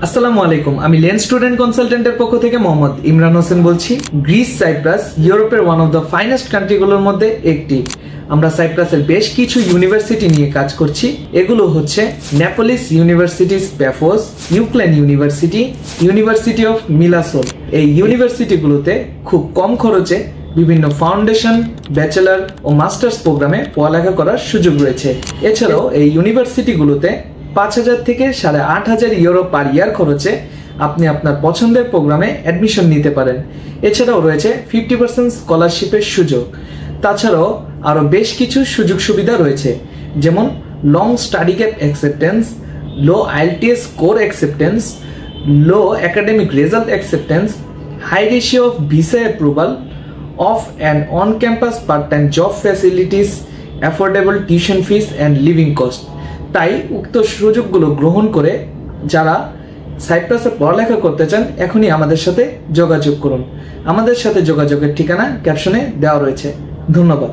আসসালামু আলাইকুম। আমি লেন স্টুডেন্ট কনসালটেন্টের পক্ষ থেকে মোহাম্মদ ইমরান হোসেন বলছি। গ্রিস সাইপ্রাস ইউরোপের ওয়ান অফ দ্য ফাইনেস্ট কান্ট্রিগুলোর মধ্যে একটি। আমরা সাইপ্রাসের বেশ কিছু ইউনিভার্সিটি নিয়ে কাজ করছি। এগুলো হচ্ছে নেপোলিস ইউনিভার্সিটি প্যাফোস, ইউক্লেন ইউনিভার্সিটি, ইউনিভার্সিটি অফ মিলাসোল। এই ইউনিভার্সিটিগুলোতে খুব কম খরচে বিভিন্ন ফাউন্ডেশন, ব্যাচেলর ও মাস্টার্স প্রোগ্রামে পড়ালেখা করার সুযোগ রয়েছে। এছাড়াও এই ইউনিভার্সিটিগুলোতে 5,000 থেকে 8,500 ইউরো পার ইয়ার খরচে আপনি আপনার পছন্দের প্রোগ্রামে অ্যাডমিশন নিতে পারেন। এছাড়াও রয়েছে 50% স্কলারশিপের সুযোগ। তাছাড়াও আরও বেশ কিছু সুযোগ সুবিধা রয়েছে, যেমন long study gap acceptance, low IELTS score acceptance, low academic result acceptance, high ratio of visa approval, off and on campus part time job facilities, affordable tuition fees and living cost. তাই উক্ত সুযোগগুলো গ্রহণ করে যারা সাইপ্রাসে পড়ালেখা করতে চান এখনই আমাদের সাথে যোগাযোগ করুন। আমাদের সাথে যোগাযোগের ঠিকানা ক্যাপশনে দেওয়া রয়েছে। ধন্যবাদ।